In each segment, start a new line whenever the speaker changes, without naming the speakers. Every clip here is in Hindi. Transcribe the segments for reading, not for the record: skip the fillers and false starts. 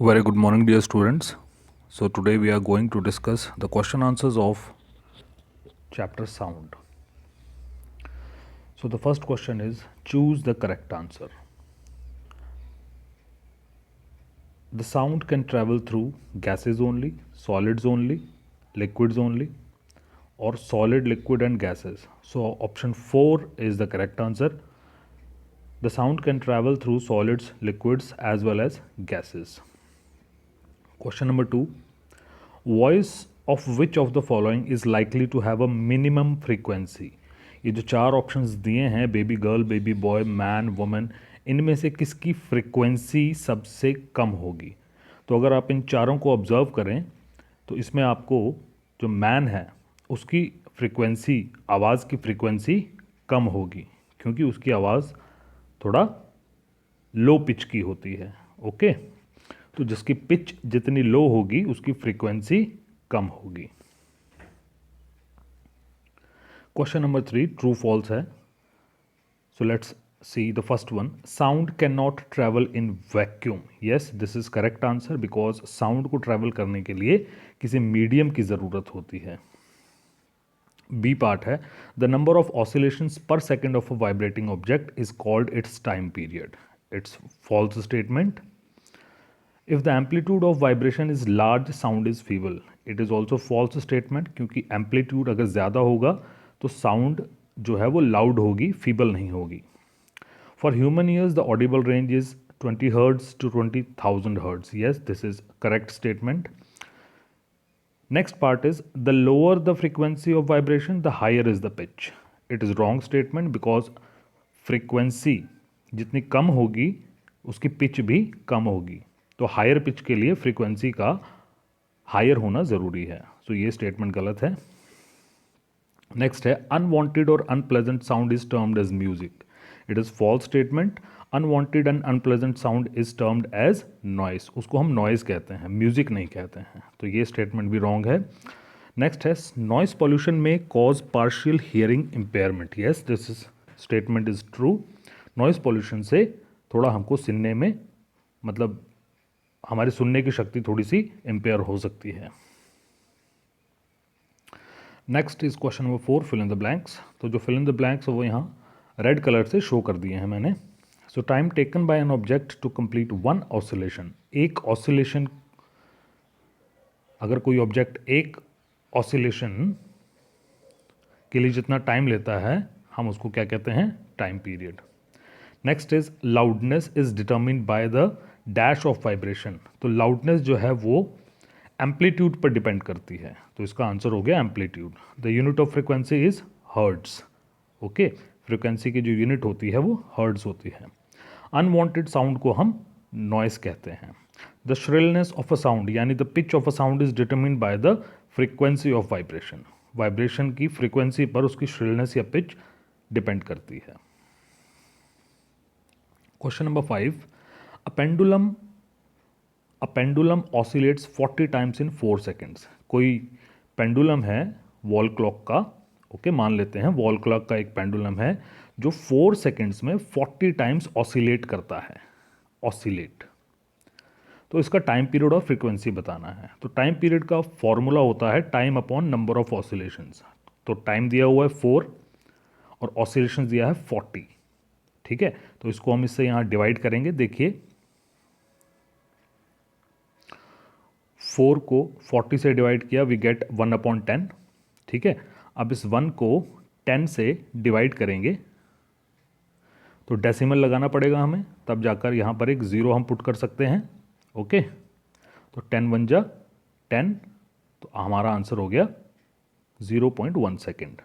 Very good morning, dear students. So, today we are going to discuss the question answers of chapter sound. So, the first question is choose the correct answer. The sound can travel through gases only, solids only, liquids only, or solid, liquid, and gases. So, option 4 is the correct answer. The sound can travel through solids, liquids, as well as gases. Question number 2. Voice of which of the following is likely to have a minimum frequency. ये जो चार ऑप्शंस दिए हैं, baby girl, baby boy, man, woman, इनमें से किसकी फ्रीक्वेंसी सबसे कम होगी। तो अगर आप इन चारों को ऑब्जर्व करें तो इसमें आपको जो मैन है उसकी फ्रीक्वेंसी, आवाज़ की फ्रीक्वेंसी कम होगी क्योंकि उसकी आवाज़ थोड़ा लो पिच की होती है। ओके, तो जिसकी पिच जितनी लो होगी उसकी फ्रीक्वेंसी कम होगी। क्वेश्चन नंबर 3 ट्रू फॉल्स है। So let's see the first one. Sound can not travel in vacuum. Yes, this is correct answer because sound को ट्रेवल करने के लिए किसी मीडियम की ज़रूरत होती है। बी पार्ट है the number of oscillations per second of a vibrating object is called its time period. Its false statement. If the amplitude of vibration is large, sound is feeble. It is also false statement क्योंकि amplitude अगर ज़्यादा होगा तो sound जो है वो loud होगी, feeble नहीं होगी. For human ears, the audible range is 20 hertz to 20,000 hertz. Yes, this is correct statement. Next part is the lower the frequency of vibration, the higher is the pitch. It is wrong statement because frequency जितनी कम होगी उसकी pitch भी कम होगी, तो हायर पिच के लिए फ्रीक्वेंसी का हायर होना ज़रूरी है। सो ये स्टेटमेंट गलत है। नेक्स्ट है अनवांटेड और unpleasant sound is termed as music. It is false statement. Unwanted and unpleasant sound is termed as noise. उसको हम नॉइस कहते हैं, म्यूजिक नहीं कहते हैं, तो ये स्टेटमेंट भी रॉन्ग है। नेक्स्ट है नॉइस पॉल्यूशन में cause partial hearing impairment. Yes, this is statement is true. Noise pollution से थोड़ा हमको सुनने में, मतलब हमारी सुनने की शक्ति थोड़ी सी इम्पेयर हो सकती है। Next is question number 4 fill in the blanks. तो जो फिल इन द ब्लैंक्स वो यहाँ रेड कलर से शो कर दिए हैं मैंने। So time taken by an object to complete one oscillation. एक ऑसिलेशन, अगर कोई ऑब्जेक्ट एक ऑसिलेशन के लिए जितना टाइम लेता है हम उसको क्या कहते हैं, time period. Next is loudness is determined by the dash of vibration. तो लाउडनेस जो है वो एम्पलीट्यूड पर डिपेंड करती है, तो इसका आंसर हो गया amplitude. The unit of frequency is hertz. Okay, frequency की जो यूनिट होती है वो हर्ट्स होती है। अनवांटेड साउंड को हम नॉइस कहते हैं। The shrillness of a sound यानी the pitch of a sound is determined by the frequency of vibration. Vibration की फ्रीक्वेंसी पर उसकी श्रिलनेस या पिच डिपेंड करती है। Question number 5 a pendulum oscillates 40 times in 4 seconds. कोई पेंडुलम है वॉल क्लॉक का, ओके मान लेते हैं वॉल क्लॉक का एक पेंडुलम है जो 4 सेकेंड्स में 40 टाइम्स ऑसिलेट करता है। ऑसिलेट, तो इसका टाइम पीरियड और फ्रीक्वेंसी बताना है। तो टाइम पीरियड का फॉर्मूला होता है time upon number of oscillations. तो टाइम दिया हुआ है 4 और ऑसिलेशंस दिया है 40। ठीक है, तो इसको हम इससे यहाँ डिवाइड करेंगे। देखिए 4 को 40 से डिवाइड किया, वी गेट 1/10। ठीक है, अब इस 1 को 10 से डिवाइड करेंगे तो डेसिमल लगाना पड़ेगा हमें, तब जाकर यहाँ पर एक ज़ीरो हम पुट कर सकते हैं। ओके, तो 10 1 जा 10, तो हमारा आंसर हो गया 0.1 सेकेंड।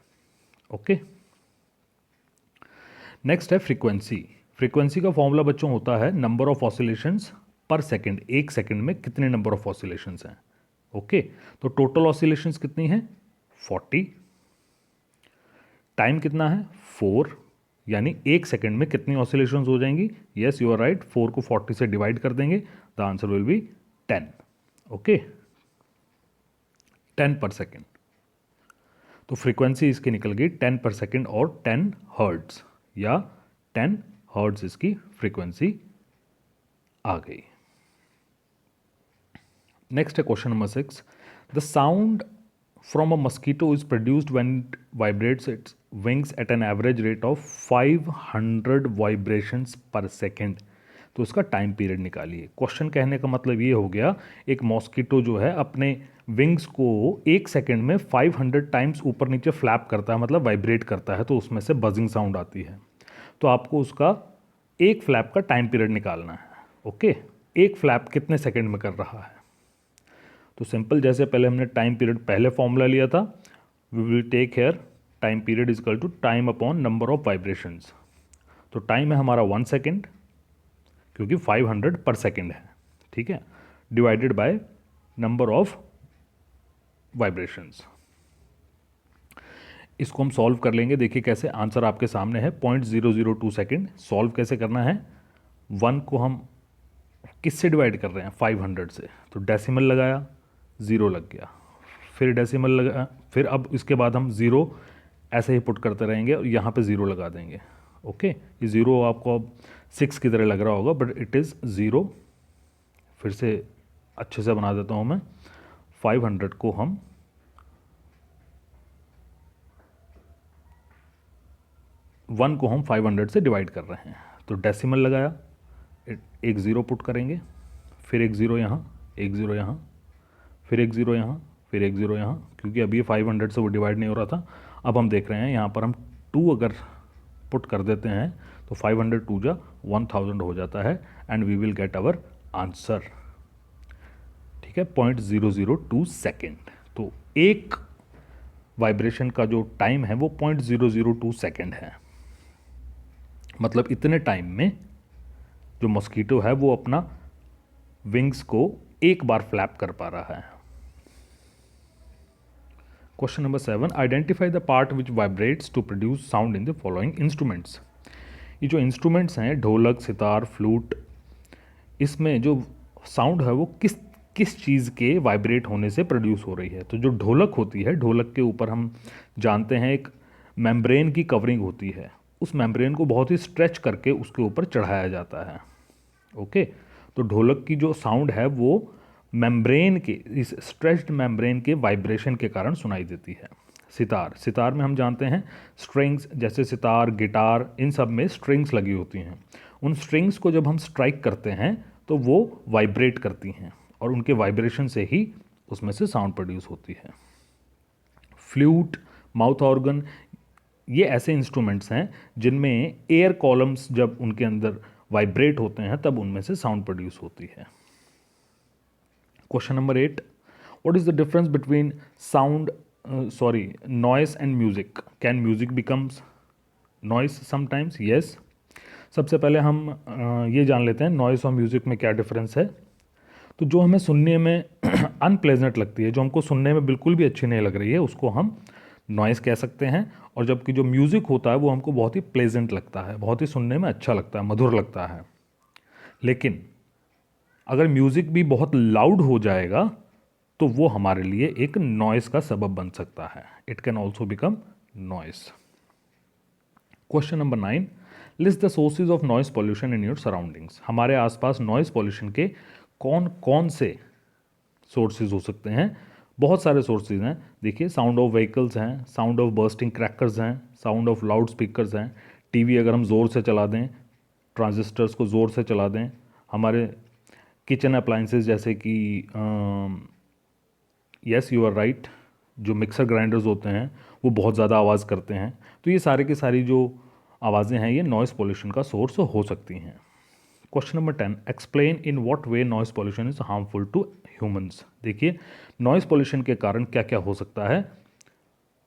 ओके, नेक्स्ट है फ्रीक्वेंसी। फ्रीक्वेंसी का फॉर्मूला बच्चों होता है number of oscillations per second. एक सेकेंड में कितने नंबर ऑफ ऑसिलेशंस हैं। ओके, तो टोटल ऑसिलेशंस कितनी है 40, टाइम कितना है 4, यानी एक सेकेंड में कितनी ऑसिलेशंस हो जाएंगी। यस यू आर राइट, 4 को 40 से डिवाइड कर देंगे, the answer will be 10। Okay, 10 पर सेकेंड। तो फ्रीक्वेंसी इसकी निकल गई 10 पर सेकेंड और 10 हर्ट्ज, या 10 हर्ट्ज इसकी फ्रीक्वेंसी आ गई। नेक्स्ट है question number 6, the sound from a mosquito is produced when it vibrates its wings at an average rate of 500 vibrations per second। तो उसका टाइम पीरियड निकालिए। क्वेश्चन कहने का मतलब ये हो गया, एक मॉस्किटो जो है अपने विंग्स को एक सेकंड में 500 टाइम्स ऊपर नीचे फ्लैप करता है, मतलब वाइब्रेट करता है, तो उसमें से बजिंग साउंड आती है। तो आपको उसका एक फ्लैप का टाइम पीरियड निकालना है। ओके, एक फ्लैप कितने सेकंड में कर रहा है? तो सिंपल, जैसे पहले हमने टाइम पीरियड पहले फॉर्मूला लिया था, we will take here time period is equal to time upon number of vibrations. तो टाइम है हमारा 1 सेकेंड, क्योंकि 500 पर सेकेंड है, ठीक है, divided by number of vibrations. इसको हम सॉल्व कर लेंगे। देखिए कैसे, आंसर आपके सामने है 0.002 सेकेंड। सॉल्व कैसे करना है, 1 को हम किससे डिवाइड कर रहे हैं? 500 से। तो डेसिमल लगाया, 0 लग गया, फिर डेसिमल लगा, फिर अब इसके बाद हम 0 ऐसे ही पुट करते रहेंगे और यहाँ पे 0 लगा देंगे। ओके, ये 0 आपको अब 6 की तरह लग रहा होगा, बट इट इज़ 0। फिर से अच्छे से बना देता हूँ मैं। 500 को हम 1 को हम 500 से डिवाइड कर रहे हैं, तो डेसिमल लगाया, एक 0 पुट करेंगे, फिर एक 0 यहाँ, एक 0 यहाँ, फिर एक 0 यहाँ, फिर एक 0 यहाँ, क्योंकि अभी 500 से वो डिवाइड नहीं हो रहा था। अब हम देख रहे हैं यहाँ पर हम 2 अगर पुट कर देते हैं तो 500 2 जा 1000 हो जाता है, and we will get our answer. ठीक है, 0.002 सेकेंड। तो एक वाइब्रेशन का जो टाइम है वो 0.002 सेकेंड है। मतलब इतने टाइम में जो मॉस्किटो है वो अपना विंग्स को एक बार फ्लैप कर पा रहा है। Question number 7, identify the part which vibrates to produce sound in the following instruments. ये जो इंस्ट्रूमेंट्स हैं, ढोलक, सितार, फ्लूट, इसमें जो साउंड है वो किस किस चीज़ के वाइब्रेट होने से प्रोड्यूस हो रही है। तो जो ढोलक होती है, ढोलक के ऊपर हम जानते हैं एक मेम्ब्रेन की कवरिंग होती है, उस मेम्ब्रेन को बहुत ही स्ट्रेच करके उसके ऊपर चढ़ाया जाता है। ओके, तो ढोलक की जो साउंड है वो मेम्ब्रेन के, इस स्ट्रेच्ड मेम्ब्रेन के वाइब्रेशन के कारण सुनाई देती है। सितार, सितार में हम जानते हैं स्ट्रिंग्स, जैसे सितार, गिटार, इन सब में स्ट्रिंग्स लगी होती हैं। उन स्ट्रिंग्स को जब हम स्ट्राइक करते हैं तो वो वाइब्रेट करती हैं, और उनके वाइब्रेशन से ही उसमें से साउंड प्रोड्यूस होती है। फ्लूट, माउथ ऑर्गन, ये ऐसे इंस्ट्रूमेंट्स हैं जिनमें एयर कॉलम्स जब उनके अंदर वाइब्रेट होते हैं तब उनमें से साउंड प्रोड्यूस होती है। Question number 8, what is the difference between sound noise and music? Can music becomes noise sometimes? Yes. सबसे पहले हम ये जान लेते हैं नॉइस और म्यूजिक में क्या डिफरेंस है। तो जो हमें सुनने में अनप्लेजेंट लगती है, जो हमको सुनने में बिल्कुल भी अच्छी नहीं लग रही है, उसको हम नॉइस कह सकते हैं। और जबकि जो म्यूज़िक होता है वो हमको बहुत ही प्लेजेंट लगता है, बहुत ही सुनने में अच्छा लगता है, मधुर लगता है। लेकिन अगर म्यूज़िक भी बहुत लाउड हो जाएगा तो वो हमारे लिए एक नॉइस का सबब बन सकता है। It can also become noise. Question number 9, list the sources of noise pollution in your surroundings. हमारे आसपास नॉइस पॉल्यूशन के कौन कौन से सोर्सेज हो सकते हैं? बहुत सारे सोर्सेज हैं। देखिए, साउंड ऑफ व्हीकल्स हैं, साउंड ऑफ बर्स्टिंग क्रैकर्स हैं, साउंड ऑफ लाउड स्पीकर्स हैं, टीवी अगर हम ज़ोर से चला दें, ट्रांजिस्टर्स को ज़ोर से चला दें, हमारे किचन अप्लाइंसेस जैसे कि यस यू आर राइट, जो मिक्सर ग्राइंडर्स होते हैं वो बहुत ज़्यादा आवाज़ करते हैं। तो ये सारे की सारी जो आवाज़ें हैं ये नॉइस पॉल्यूशन का सोर्स हो सकती हैं। Question number 10, explain in what way noise pollution is harmful to humans. देखिए, नॉइस पॉल्यूशन के कारण क्या क्या हो सकता है।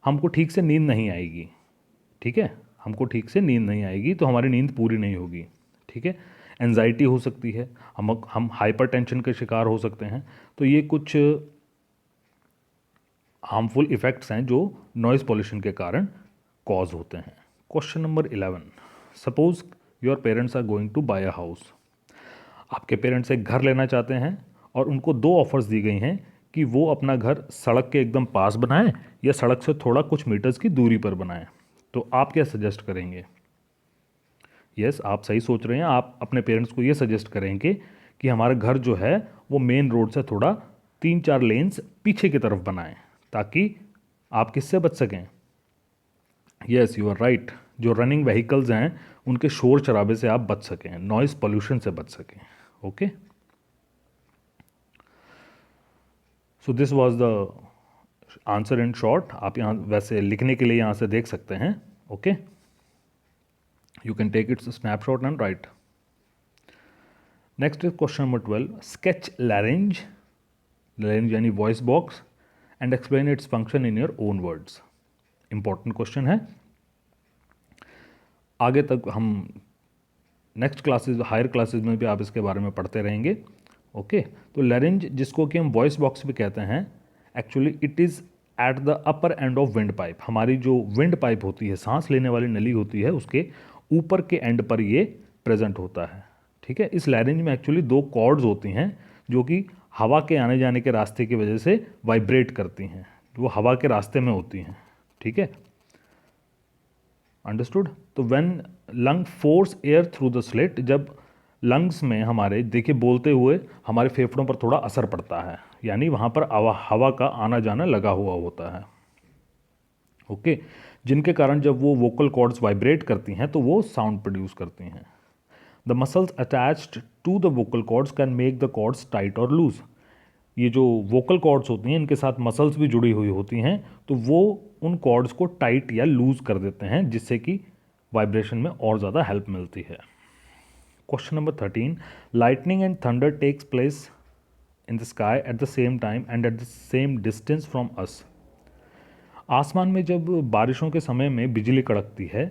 हमको ठीक से नींद नहीं आएगी, ठीक है, हमको ठीक से नींद नहीं आएगी तो हमारी नींद पूरी नहीं होगी, ठीक है। एंजाइटी हो सकती है, हम हाइपरटेंशन के शिकार हो सकते हैं। तो ये कुछ हार्मफुल इफ़ेक्ट्स हैं जो नॉइज़ पॉल्यूशन के कारण कॉज होते हैं। Question number 11, suppose your parents are going to buy a house. आपके पेरेंट्स एक घर लेना चाहते हैं और उनको 2 ऑफर्स दी गई हैं कि वो अपना घर सड़क के एकदम पास बनाएं या सड़क से थोड़ा कुछ मीटर्स की दूरी पर बनाएं। तो आप क्या सजेस्ट करेंगे? यस, आप सही सोच रहे हैं। आप अपने पेरेंट्स को ये सजेस्ट करेंगे कि हमारा घर जो है वो मेन रोड से थोड़ा 3-4 लेन्स पीछे की तरफ बनाएं ताकि आप किससे बच सकें? यस, यू आर राइट, जो रनिंग व्हीकल्स हैं उनके शोर शराबे से आप बच सकें, नॉइस पोल्यूशन से बच सकें। Okay, so this was the answer in short. आप यहाँ वैसे लिखने के लिए यहाँ से देख सकते हैं। Okay, you can take its snapshot and write. Next is question number 12, sketch larynx, larynx यानी voice box, and explain its function in your own words. Important question है, आगे तक हम नेक्स्ट क्लासेस, हायर क्लासेस में भी आप इसके बारे में पढ़ते रहेंगे। ओके, तो लैरेंज जिसको कि हम वॉइस बॉक्स भी कहते हैं, actually it is at the upper end of wind pipe. हमारी जो विंड पाइप होती है, सांस लेने वाली नली होती है, उसके ऊपर के एंड पर ये प्रेजेंट होता है। ठीक है, इस लैरेंज में एक्चुअली 2 कॉर्ड्स होती हैं जो कि हवा के आने जाने के रास्ते की वजह से वाइब्रेट करती हैं, वो हवा के रास्ते में होती हैं। ठीक है, अंडरस्टूड। तो when lung force air through the slit, जब लंग्स में हमारे, देखिए बोलते हुए हमारे फेफड़ों पर थोड़ा असर पड़ता है, यानी वहाँ पर हवा का आना जाना लगा हुआ होता है। ओके, जिनके कारण जब वो वोकल कॉर्ड्स वाइब्रेट करती हैं तो वो साउंड प्रोड्यूस करती हैं। The muscles attached to the vocal cords can make the cords tight और लूज। ये जो वोकल कॉर्ड्स होती हैं इनके साथ मसल्स भी जुड़ी हुई होती हैं, तो वो उन कॉर्ड्स को टाइट या लूज कर देते हैं, जिससे कि वाइब्रेशन में और ज़्यादा हेल्प मिलती है। Question number 13, lightning and thunder takes place in the sky at the same time and at the same distance from us. आसमान में जब बारिशों के समय में बिजली कड़कती है,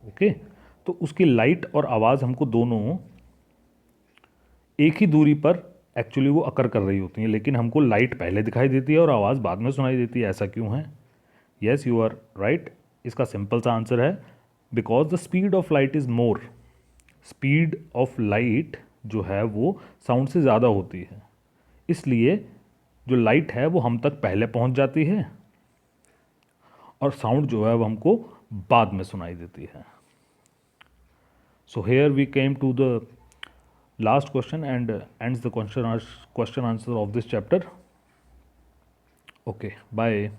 ओके, तो उसकी लाइट और आवाज़ हमको दोनों एक ही दूरी पर एक्चुअली वो अकर कर रही होती हैं, लेकिन हमको लाइट पहले दिखाई देती है और आवाज़ बाद में सुनाई देती है। ऐसा क्यों है? Yes, you are right. इसका सिंपल सा आंसर है, because the speed of light is more. Speed of light जो है वो साउंड से ज़्यादा होती है, इसलिए जो लाइट है वो हम तक पहले पहुंच जाती है और साउंड जो है वो हमको बाद में सुनाई देती है। So here we came to the last question and ends the question answer of this chapter. Okay, bye.